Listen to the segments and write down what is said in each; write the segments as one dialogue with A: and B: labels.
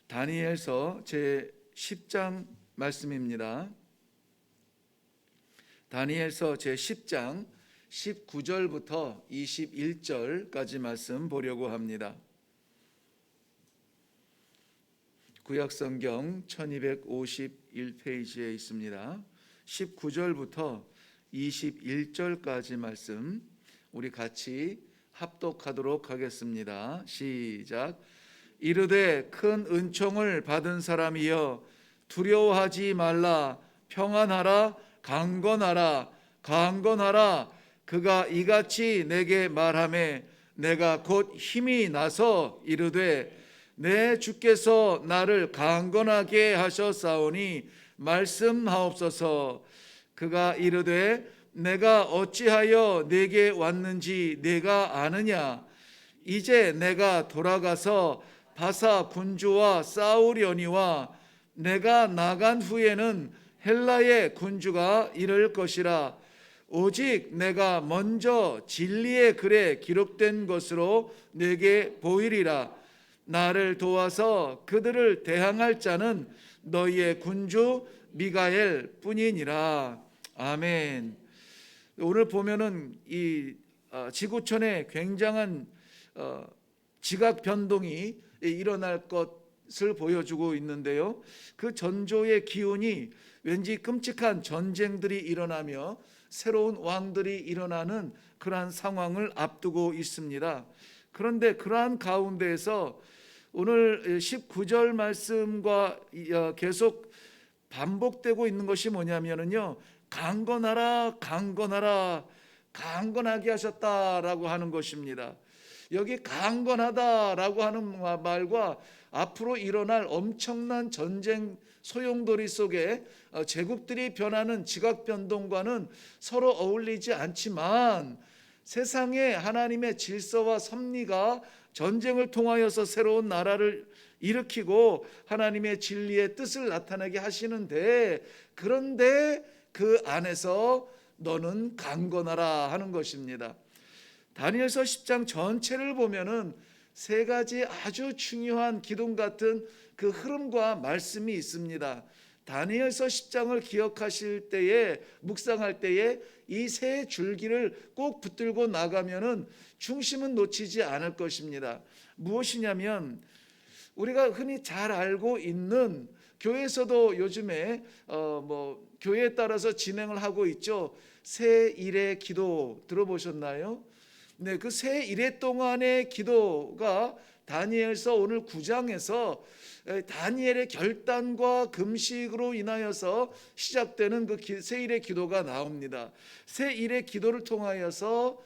A: 다니엘서 제 10장 말씀입니다. 다니엘서 제 10장 19절부터 21절까지 말씀 보려고 합니다. 구약성경 1251페이지에 있습니다. 19절부터 21절까지 말씀 우리 같이 합독하도록 하겠습니다. 시작. 이르되 큰 은총을 받은 사람이여 두려워하지 말라. 평안하라. 강건하라. 강건하라. 그가 이같이 내게 말하매 내가 곧 힘이 나서 이르되 내 주께서 나를 강건하게 하셨사오니 말씀하옵소서. 그가 이르되 내가 어찌하여 내게 왔는지 내가 아느냐. 이제 내가 돌아가서 바사 군주와 싸우려니와 내가 나간 후에는 헬라의 군주가 이를 것이라. 오직 내가 먼저 진리의 글에 기록된 것으로 내게 보이리라. 나를 도와서 그들을 대항할 자는 너희의 군주 미가엘 뿐이니라. 아멘. 오늘 보면은 이 지구촌에 굉장한 지각 변동이 일어날 것을 보여주고 있는데요. 그 전조의 기운이 왠지 끔찍한 전쟁들이 일어나며 새로운 왕들이 일어나는 그러한 상황을 앞두고 있습니다. 그런데 그러한 가운데에서 오늘 19절 말씀과 계속 반복되고 있는 것이 뭐냐면요, 강건하라, 강건하라, 강건하게 하셨다라고 하는 것입니다. 여기 강건하다라고 하는 말과 앞으로 일어날 엄청난 전쟁 소용돌이 속에 제국들이 변하는 지각 변동과는 서로 어울리지 않지만 세상에 하나님의 질서와 섭리가 전쟁을 통하여서 새로운 나라를 일으키고 하나님의 진리의 뜻을 나타내게 하시는데, 그런데 그 안에서 너는 강건하라 하는 것입니다. 다니엘서 10장 전체를 보면은 세 가지 아주 중요한 기둥 같은 그 흐름과 말씀이 있습니다. 다니엘서 10장을 기억하실 때에, 묵상할 때에 이 세 줄기를 꼭 붙들고 나가면은 중심은 놓치지 않을 것입니다. 무엇이냐면 우리가 흔히 잘 알고 있는, 교회에서도 요즘에 교회에 따라서 진행을 하고 있죠. 새 일의 기도 들어보셨나요? 네, 그 새 일회 동안의 기도가 다니엘서 오늘 9장에서 다니엘의 결단과 금식으로 인하여서 시작되는 그 새 일의 기도가 나옵니다. 새 일의 기도를 통하여서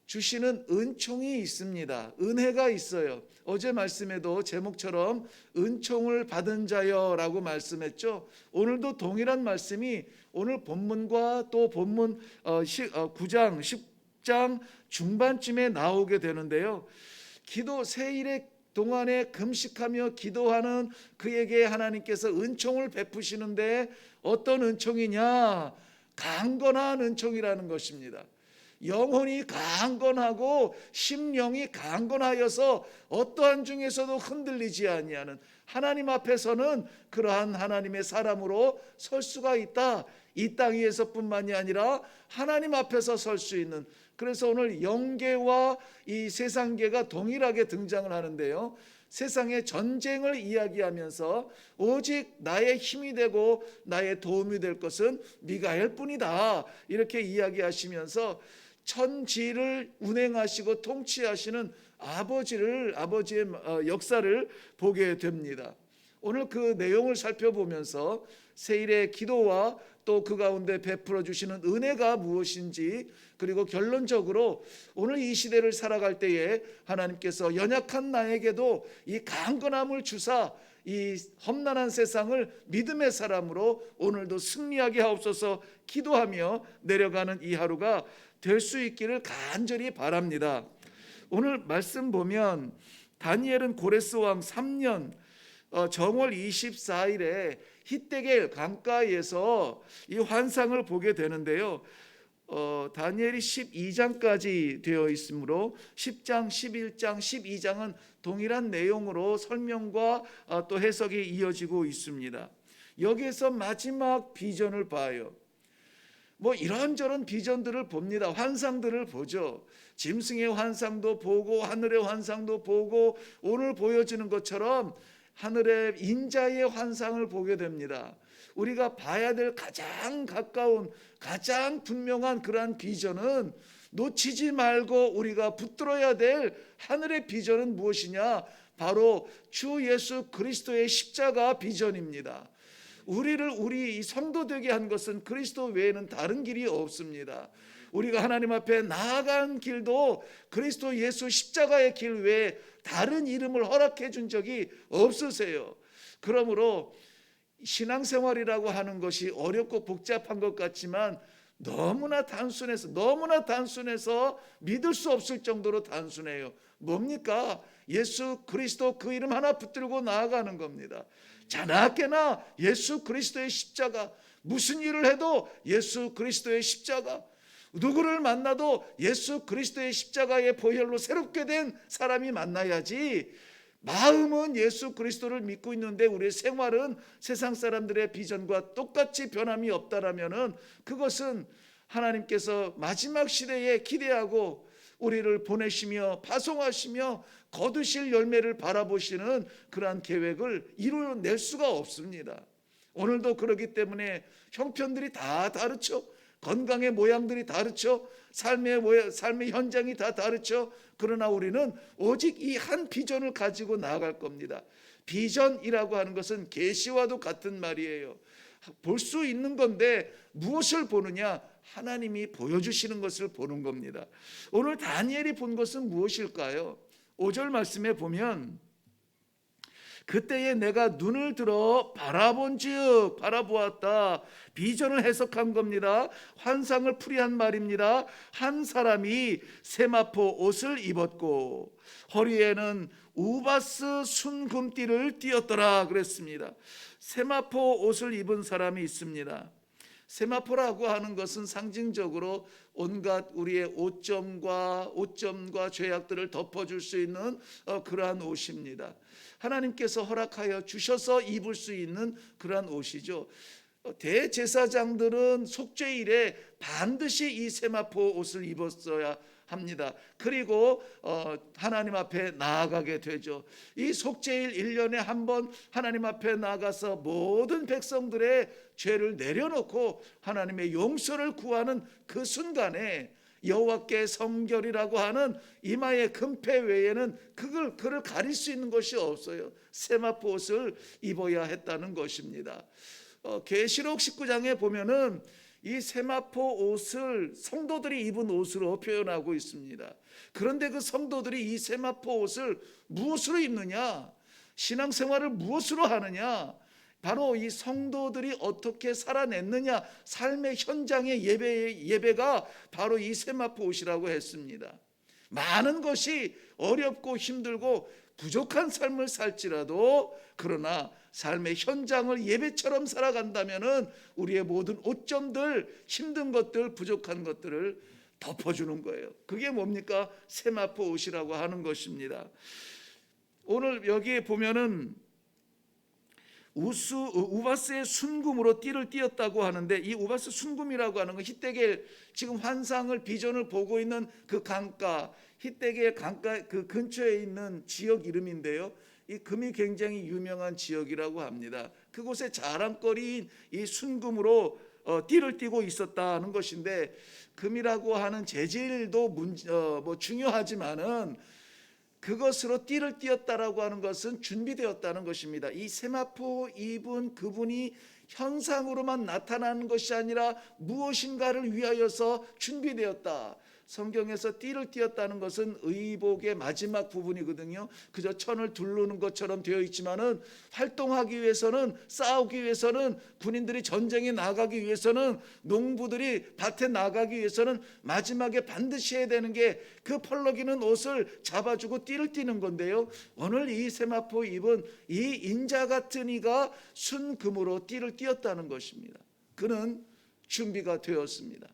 A: 주시는 은총이 있습니다. 은혜가 있어요. 어제 말씀에도 제목처럼 은총을 받은 자여라고 말씀했죠. 오늘도 동일한 말씀이 오늘 본문과 또 본문 9장 10장 중반쯤에 나오게 되는데요. 기도 새 일의 동안에 금식하며 기도하는 그에게 하나님께서 은총을 베푸시는데 어떤 은총이냐? 강건한 은총이라는 것입니다. 영혼이 강건하고 심령이 강건하여서 어떠한 중에서도 흔들리지 아니하는, 하나님 앞에서는 그러한 하나님의 사람으로 설 수가 있다. 이 땅 위에서뿐만이 아니라 하나님 앞에서 설 수 있는, 그래서 오늘 영계와 이 세상계가 동일하게 등장을 하는데요. 세상의 전쟁을 이야기하면서 오직 나의 힘이 되고 나의 도움이 될 것은 미가엘 뿐이다, 이렇게 이야기하시면서 천지를 운행하시고 통치하시는 아버지의 역사를 보게 됩니다. 오늘 그 내용을 살펴보면서 세일의 기도와 또 그 가운데 베풀어 주시는 은혜가 무엇인지, 그리고 결론적으로 오늘 이 시대를 살아갈 때에 하나님께서 연약한 나에게도 이 강건함을 주사 이 험난한 세상을 믿음의 사람으로 오늘도 승리하게 하옵소서 기도하며 내려가는 이 하루가 될 수 있기를 간절히 바랍니다. 오늘 말씀 보면 다니엘은 고레스 왕 3년 정월 24일에 히데겔 강가에서 이 환상을 보게 되는데요. 다니엘이 12장까지 되어 있으므로 10장, 11장, 12장은 동일한 내용으로 설명과 또 해석이 이어지고 있습니다. 여기에서 마지막 비전을 봐요. 뭐 이런저런 비전들을 봅니다. 환상들을 보죠. 짐승의 환상도 보고 하늘의 환상도 보고 오늘 보여지는 것처럼 하늘의 인자의 환상을 보게 됩니다. 우리가 봐야 될 가장 가까운 가장 분명한 그러한 비전은 놓치지 말고 우리가 붙들어야 될 하늘의 비전은 무엇이냐? 바로 주 예수 그리스도의 십자가 비전입니다. 우리 성도 되게 한 것은 그리스도 외에는 다른 길이 없습니다. 우리가 하나님 앞에 나아간 길도 그리스도 예수 십자가의 길 외에 다른 이름을 허락해 준 적이 없으세요. 그러므로 신앙생활이라고 하는 것이 어렵고 복잡한 것 같지만 너무나 단순해서 믿을 수 없을 정도로 단순해요. 뭡니까? 예수 그리스도 그 이름 하나 붙들고 나아가는 겁니다. 자나깨나 예수 그리스도의 십자가, 무슨 일을 해도 예수 그리스도의 십자가, 누구를 만나도 예수 그리스도의 십자가의 보혈로 새롭게 된 사람이 만나야지. 마음은 예수 그리스도를 믿고 있는데 우리의 생활은 세상 사람들의 비전과 똑같이 변함이 없다라면은 그것은 하나님께서 마지막 시대에 기대하고 우리를 보내시며 파송하시며 거두실 열매를 바라보시는 그러한 계획을 이루어낼 수가 없습니다. 오늘도 그렇기 때문에 형편들이 다 다르죠. 건강의 모양들이 다르죠. 삶의 현장이 다 다르죠. 그러나 우리는 오직 이 한 비전을 가지고 나아갈 겁니다. 비전이라고 하는 것은 계시와도 같은 말이에요. 볼 수 있는 건데 무엇을 보느냐? 하나님이 보여주시는 것을 보는 겁니다. 오늘 다니엘이 본 것은 무엇일까요? 5절 말씀에 보면 그때에 내가 눈을 들어 바라본즉, 바라보았다. 비전을 해석한 겁니다. 환상을 풀이한 말입니다. 한 사람이 세마포 옷을 입었고 허리에는 우바스 순금띠를 띠었더라 그랬습니다. 세마포 옷을 입은 사람이 있습니다. 세마포라고 하는 것은 상징적으로 온갖 우리의 오점과 죄악들을 덮어줄 수 있는 그러한 옷입니다. 하나님께서 허락하여 주셔서 입을 수 있는 그러한 옷이죠. 대제사장들은 속죄일에 반드시 이 세마포 옷을 입었어야 합니다. 그리고 하나님 앞에 나아가게 되죠. 이 속죄일 1년에 한 번 하나님 앞에 나가서 모든 백성들의 죄를 내려놓고 하나님의 용서를 구하는 그 순간에 여호와께 성결이라고 하는 이마의 금패 외에는 그를 가릴 수 있는 것이 없어요. 세마포 옷을 입어야 했다는 것입니다. 계시록 19장에 보면은 이 세마포 옷을 성도들이 입은 옷으로 표현하고 있습니다. 그런데 그 성도들이 이 세마포 옷을 무엇으로 입느냐? 신앙생활을 무엇으로 하느냐? 바로 이 성도들이 어떻게 살아냈느냐? 삶의 현장의 예배가 바로 이 세마포 옷이라고 했습니다. 많은 것이 어렵고 힘들고 부족한 삶을 살지라도 그러나 삶의 현장을 예배처럼 살아간다면은 우리의 모든 오점들, 힘든 것들, 부족한 것들을 덮어주는 거예요. 그게 뭡니까? 세마포 옷이라고 하는 것입니다. 오늘 여기에 보면은 우바스의 순금으로 띠를 띠었다고 하는데 이 우바스 순금이라고 하는 건 히데겔 지금 환상을 비전을 보고 있는 그 강가, 히데겔 강가 그 근처에 있는 지역 이름인데요. 이 금이 굉장히 유명한 지역이라고 합니다. 그곳의 자랑거리인 이 순금으로 띠를 띠고 있었다는 것인데 금이라고 하는 재질도 중요하지만은 그것으로 띠를 띠었다라고 하는 것은 준비되었다는 것입니다. 이 세마포 입은 그분이 현상으로만 나타나는 것이 아니라 무엇인가를 위하여서 준비되었다. 성경에서 띠를 띠었다는 것은 의복의 마지막 부분이거든요. 그저 천을 두르는 것처럼 되어 있지만은 활동하기 위해서는, 싸우기 위해서는, 군인들이 전쟁에 나가기 위해서는, 농부들이 밭에 나가기 위해서는 마지막에 반드시 해야 되는 게 그 펄럭이는 옷을 잡아주고 띠를 띠는 건데요. 오늘 이 세마포 입은 이 인자 같은 이가 순금으로 띠를 띠었다는 것입니다. 그는 준비가 되었습니다.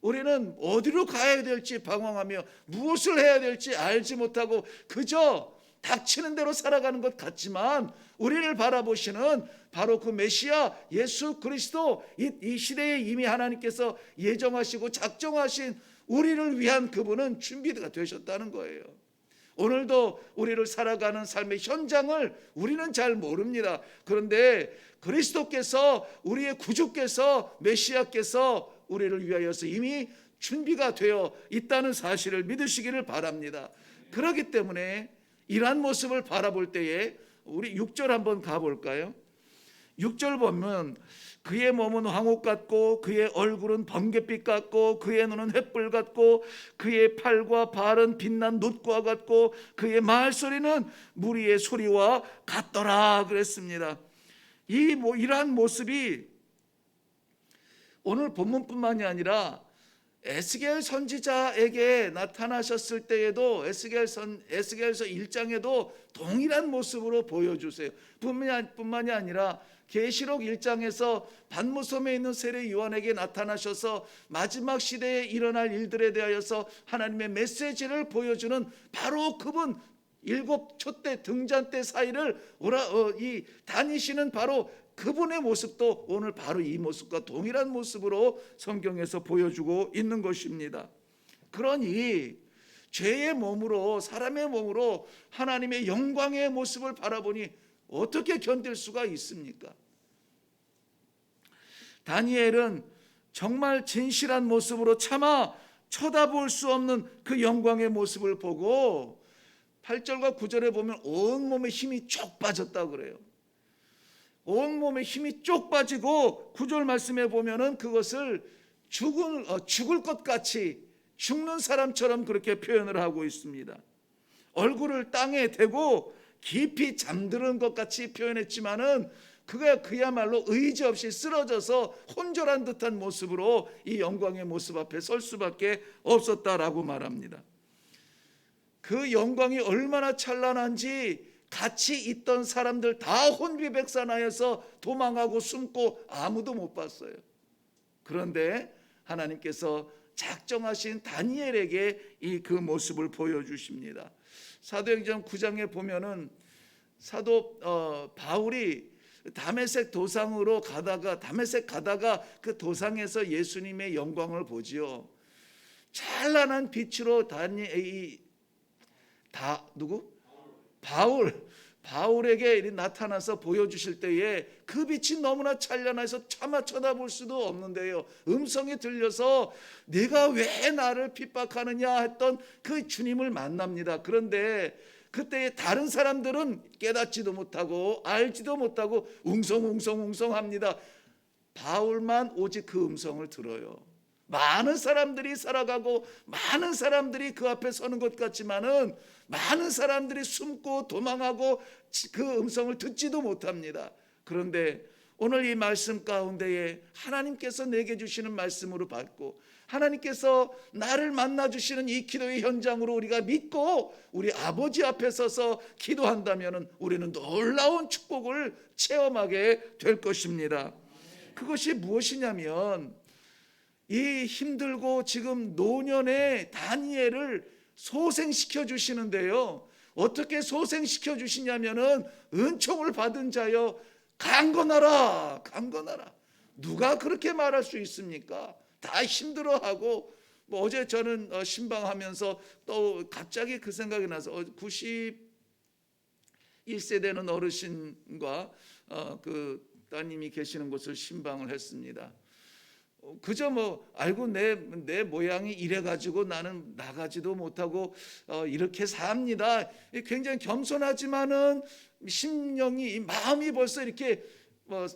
A: 우리는 어디로 가야 될지 방황하며 무엇을 해야 될지 알지 못하고 그저 닥치는 대로 살아가는 것 같지만 우리를 바라보시는 바로 그 메시아 예수 그리스도, 이 시대에 이미 하나님께서 예정하시고 작정하신 우리를 위한 그분은 준비가 되셨다는 거예요. 오늘도 우리를 살아가는 삶의 현장을 우리는 잘 모릅니다. 그런데 그리스도께서, 우리의 구주께서, 메시아께서 우리를 위하여서 이미 준비가 되어 있다는 사실을 믿으시기를 바랍니다. 그렇기 때문에 이러한 모습을 바라볼 때에 우리 6절 한번 가볼까요? 6절 보면 그의 몸은 황옥 같고 그의 얼굴은 번갯빛 같고 그의 눈은 횃불 같고 그의 팔과 발은 빛난 놋과 같고 그의 말소리는 무리의 소리와 같더라 그랬습니다. 이러한 모습이 오늘 본문뿐만이 아니라 에스겔 선지자에게 나타나셨을 때에도 에스겔서 1장에도 동일한 모습으로 보여주세요. 뿐만이 아니라 계시록 1장에서 반무섬에 있는 세례 요한에게 나타나셔서 마지막 시대에 일어날 일들에 대하여서 하나님의 메시지를 보여주는 바로 그분, 7 촛대 등잔대 사이를 다니시는 바로 그분의 모습도 오늘 바로 이 모습과 동일한 모습으로 성경에서 보여주고 있는 것입니다. 그러니 죄의 몸으로, 사람의 몸으로 하나님의 영광의 모습을 바라보니 어떻게 견딜 수가 있습니까? 다니엘은 정말 진실한 모습으로 차마 쳐다볼 수 없는 그 영광의 모습을 보고 8절과 9절에 보면 온몸에 힘이 쭉 빠졌다고 그래요. 온몸에 힘이 쭉 빠지고 9절 말씀에 보면은 그것을 죽을 것 같이, 죽는 사람처럼 그렇게 표현을 하고 있습니다. 얼굴을 땅에 대고 깊이 잠드는 것 같이 표현했지만은 그야말로 의지 없이 쓰러져서 혼절한 듯한 모습으로 이 영광의 모습 앞에 설 수밖에 없었다라고 말합니다. 그 영광이 얼마나 찬란한지 같이 있던 사람들 다 혼비백산하여서 도망하고 숨고 아무도 못 봤어요. 그런데 하나님께서 작정하신 다니엘에게 그 모습을 보여주십니다. 사도행전 9장에 보면은 사도 바울이 다메섹 도상으로 가다가 그 도상에서 예수님의 영광을 보지요. 찬란한 빛으로 바울에게 나타나서 보여주실 때에 그 빛이 너무나 찬란해서 차마 쳐다볼 수도 없는데요. 음성이 들려서 네가 왜 나를 핍박하느냐 했던 그 주님을 만납니다. 그런데 그때 다른 사람들은 깨닫지도 못하고 알지도 못하고 웅성합니다. 바울만 오직 그 음성을 들어요. 많은 사람들이 살아가고 많은 사람들이 그 앞에 서는 것 같지만은 많은 사람들이 숨고 도망하고 그 음성을 듣지도 못합니다. 그런데 오늘 이 말씀 가운데에 하나님께서 내게 주시는 말씀으로 받고 하나님께서 나를 만나 주시는 이 기도의 현장으로 우리가 믿고 우리 아버지 앞에 서서 기도한다면 우리는 놀라운 축복을 체험하게 될 것입니다. 그것이 무엇이냐면 이 힘들고 지금 노년의 다니엘을 소생시켜 주시는데요. 어떻게 소생시켜 주시냐면은 은총을 받은 자여 강건하라. 누가 그렇게 말할 수 있습니까? 다 힘들어하고 어제 저는 신방하면서 또 갑자기 그 생각이 나서 91세 되는 어르신과 그 따님이 계시는 곳을 신방을 했습니다. 그저 알고 내 모양이 이래가지고 나는 나가지도 못하고 이렇게 삽니다. 굉장히 겸손하지만은 심령이, 마음이 벌써 이렇게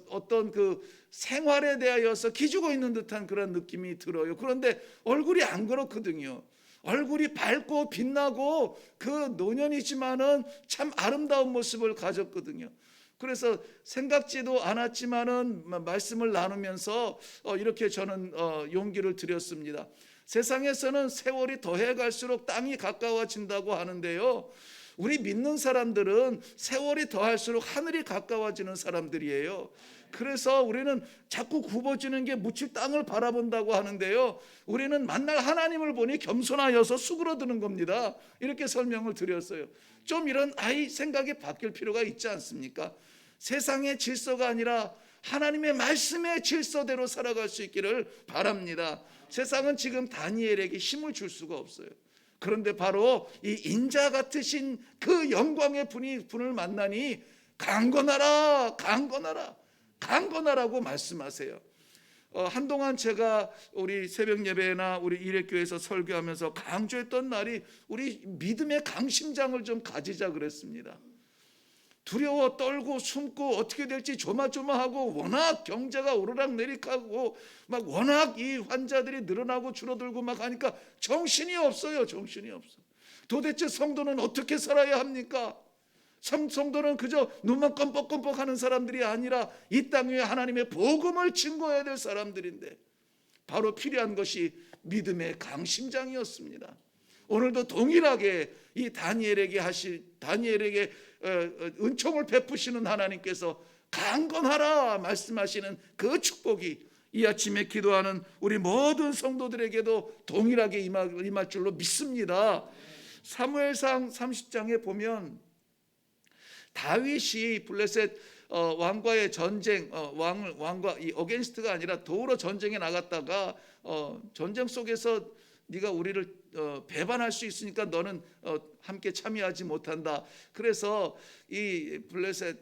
A: 어떤 그 생활에 대하여서 기죽어 있는 듯한 그런 느낌이 들어요. 그런데 얼굴이 안 그렇거든요. 얼굴이 밝고 빛나고 그 노년이지만은 참 아름다운 모습을 가졌거든요. 그래서 생각지도 않았지만은 말씀을 나누면서 이렇게 저는 용기를 드렸습니다. 세상에서는 세월이 더해 갈수록 땅이 가까워진다고 하는데요. 우리 믿는 사람들은 세월이 더할수록 하늘이 가까워지는 사람들이에요. 그래서 우리는 자꾸 굽어지는 게 묻힐 땅을 바라본다고 하는데요, 우리는 만날 하나님을 보니 겸손하여서 수그러드는 겁니다. 이렇게 설명을 드렸어요. 좀 이런 생각이 바뀔 필요가 있지 않습니까? 세상의 질서가 아니라 하나님의 말씀의 질서대로 살아갈 수 있기를 바랍니다. 세상은 지금 다니엘에게 힘을 줄 수가 없어요. 그런데 바로 이 인자 같으신 그 영광의 분을 만나니 강건하라, 강건하라, 강건하라고 말씀하세요. 한동안 제가 우리 새벽 예배나 우리 일회교회에서 설교하면서 강조했던 날이 우리 믿음의 강심장을 좀 가지자 그랬습니다. 두려워 떨고 숨고 어떻게 될지 조마조마하고, 워낙 경제가 오르락내리락하고 막 워낙 이 환자들이 늘어나고 줄어들고 막 하니까 정신이 없어요. 정신이 없어. 도대체 성도는 어떻게 살아야 합니까? 성도는 그저 눈만 껌뻑껌뻑 하는 사람들이 아니라 이 땅 위에 하나님의 복음을 증거해야 될 사람들인데, 바로 필요한 것이 믿음의 강심장이었습니다. 오늘도 동일하게 이 다니엘에게 은총을 베푸시는 하나님께서 강건하라 말씀하시는 그 축복이 이 아침에 기도하는 우리 모든 성도들에게도 동일하게 임할 줄로 믿습니다. 사무엘상 30장에 보면 다윗이 블레셋 왕과의 전쟁, 왕과 이 어게인스트가 아니라 도우러 전쟁에 나갔다가 전쟁 속에서 네가 우리를 배반할 수 있으니까 너는 함께 참여하지 못한다. 그래서 이 블레셋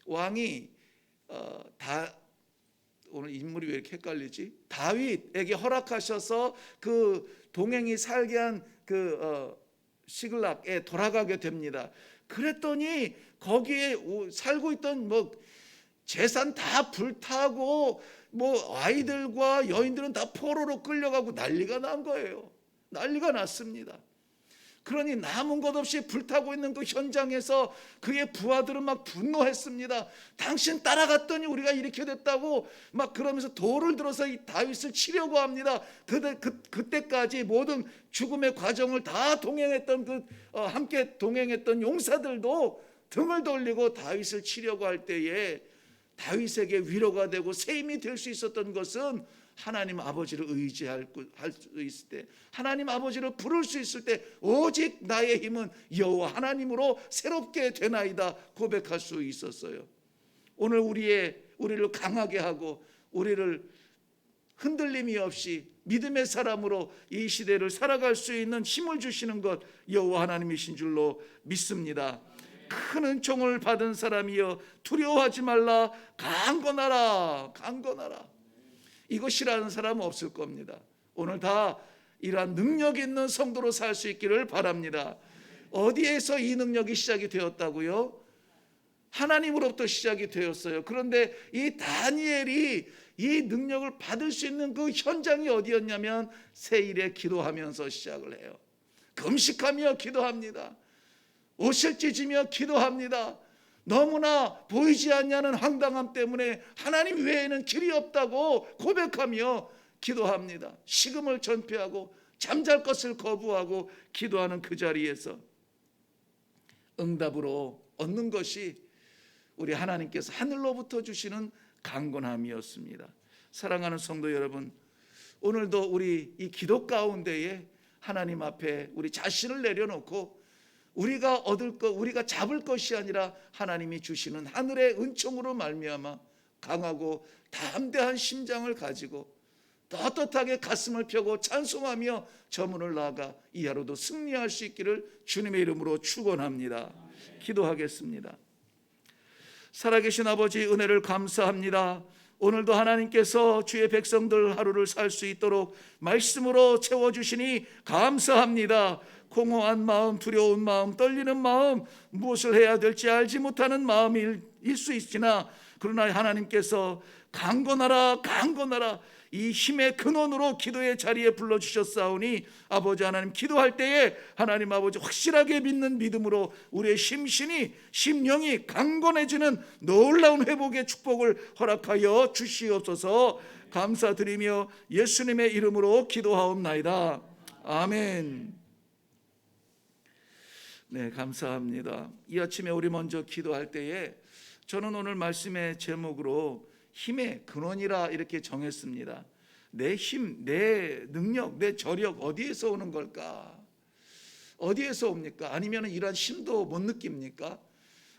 A: 왕이 오늘 인물이 왜 이렇게 헷갈리지? 다윗에게 허락하셔서 그 동행이 살게 한 그 시글락에 돌아가게 됩니다. 그랬더니 거기에 살고 있던 재산 다 불타고 아이들과 여인들은 다 포로로 끌려가고 난리가 난 거예요. 난리가 났습니다. 그러니 남은 것 없이 불타고 있는 그 현장에서 그의 부하들은 막 분노했습니다. 당신 따라갔더니 우리가 이렇게 됐다고 막 그러면서 돌을 들어서 이 다윗을 치려고 합니다. 그때까지 모든 죽음의 과정을 다 동행했던 함께 동행했던 용사들도 등을 돌리고 다윗을 치려고 할 때에 다윗에게 위로가 되고 새 힘이 될 수 있었던 것은 하나님 아버지를 의지할 수 있을 때, 하나님 아버지를 부를 수 있을 때 오직 나의 힘은 여호와 하나님으로 새롭게 되나이다 고백할 수 있었어요. 오늘 우리를 강하게 하고 우리를 흔들림이 없이 믿음의 사람으로 이 시대를 살아갈 수 있는 힘을 주시는 것 여호와 하나님이신 줄로 믿습니다. 큰 은총을 받은 사람이여 두려워하지 말라, 강건하라, 강건하라. 이거 싫어하는 사람은 없을 겁니다. 오늘 다 이러한 능력 있는 성도로 살 수 있기를 바랍니다. 어디에서 이 능력이 시작이 되었다고요? 하나님으로부터 시작이 되었어요. 그런데 이 다니엘이 이 능력을 받을 수 있는 그 현장이 어디였냐면 세일에 기도하면서 시작을 해요. 금식하며 기도합니다. 옷을 찢으며 기도합니다. 너무나 보이지 않냐는 황당함 때문에 하나님 외에는 길이 없다고 고백하며 기도합니다. 식음을 전폐하고 잠잘 것을 거부하고 기도하는 그 자리에서 응답으로 얻는 것이 우리 하나님께서 하늘로부터 주시는 강건함이었습니다. 사랑하는 성도 여러분, 오늘도 우리 이 기도 가운데에 하나님 앞에 우리 자신을 내려놓고 우리가 얻을 것, 우리가 잡을 것이 아니라 하나님이 주시는 하늘의 은총으로 말미암아 강하고 담대한 심장을 가지고 떳떳하게 가슴을 펴고 찬송하며 저 문을 나아가 이 하루도 승리할 수 있기를 주님의 이름으로 축원합니다. 기도하겠습니다. 살아계신 아버지, 은혜를 감사합니다. 오늘도 하나님께서 주의 백성들 하루를 살 수 있도록 말씀으로 채워주시니 감사합니다. 공허한 마음, 두려운 마음, 떨리는 마음, 무엇을 해야 될지 알지 못하는 마음일 수 있으나 그러나 하나님께서 강건하라, 강건하라, 이 힘의 근원으로 기도의 자리에 불러주셨사오니 아버지 하나님, 기도할 때에 하나님 아버지 확실하게 믿는 믿음으로 우리의 심신이, 심령이 강건해지는 놀라운 회복의 축복을 허락하여 주시옵소서. 감사드리며 예수님의 이름으로 기도하옵나이다. 아멘. 네, 감사합니다. 이 아침에 우리 먼저 기도할 때에 저는 오늘 말씀의 제목으로 힘의 근원이라 이렇게 정했습니다. 내 힘, 내 능력, 내 저력 어디에서 오는 걸까? 어디에서 옵니까? 아니면 이런 힘도 못 느낍니까?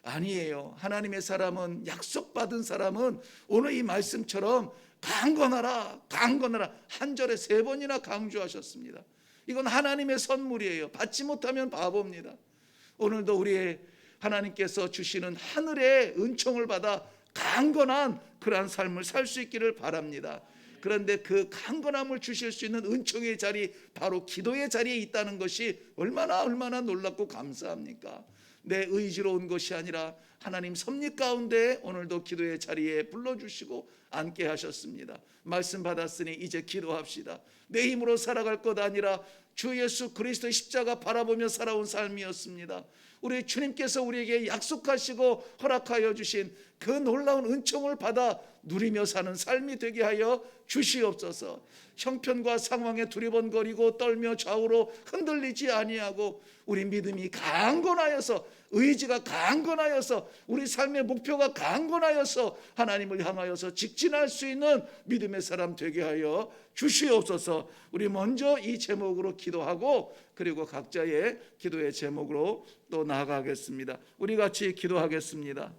A: 아니에요. 하나님의 사람은, 약속받은 사람은 오늘 이 말씀처럼 강건하라, 강건하라 한 절에 3번이나 강조하셨습니다. 이건 하나님의 선물이에요. 받지 못하면 바보입니다. 오늘도 우리의 하나님께서 주시는 하늘의 은총을 받아 강건한 그러한 삶을 살 수 있기를 바랍니다. 그런데 그 강건함을 주실 수 있는 은총의 자리, 바로 기도의 자리에 있다는 것이 얼마나 놀랍고 감사합니까? 내 의지로 온 것이 아니라 하나님 섭리 가운데 오늘도 기도의 자리에 불러주시고 앉게 하셨습니다. 말씀 받았으니 이제 기도합시다. 내 힘으로 살아갈 것 아니라 주 예수 그리스도의 십자가 바라보며 살아온 삶이었습니다. 우리 주님께서 우리에게 약속하시고 허락하여 주신 그 놀라운 은총을 받아 누리며 사는 삶이 되게 하여 주시옵소서. 형편과 상황에 두리번거리고 떨며 좌우로 흔들리지 아니하고 우리 믿음이 강건하여서, 의지가 강건하여서, 우리 삶의 목표가 강건하여서 하나님을 향하여서 직진할 수 있는 믿음의 사람 되게 하여 주시옵소서. 우리 먼저 이 제목으로 기도하고 그리고 각자의 기도의 제목으로 또 나아가겠습니다. 우리 같이 기도하겠습니다.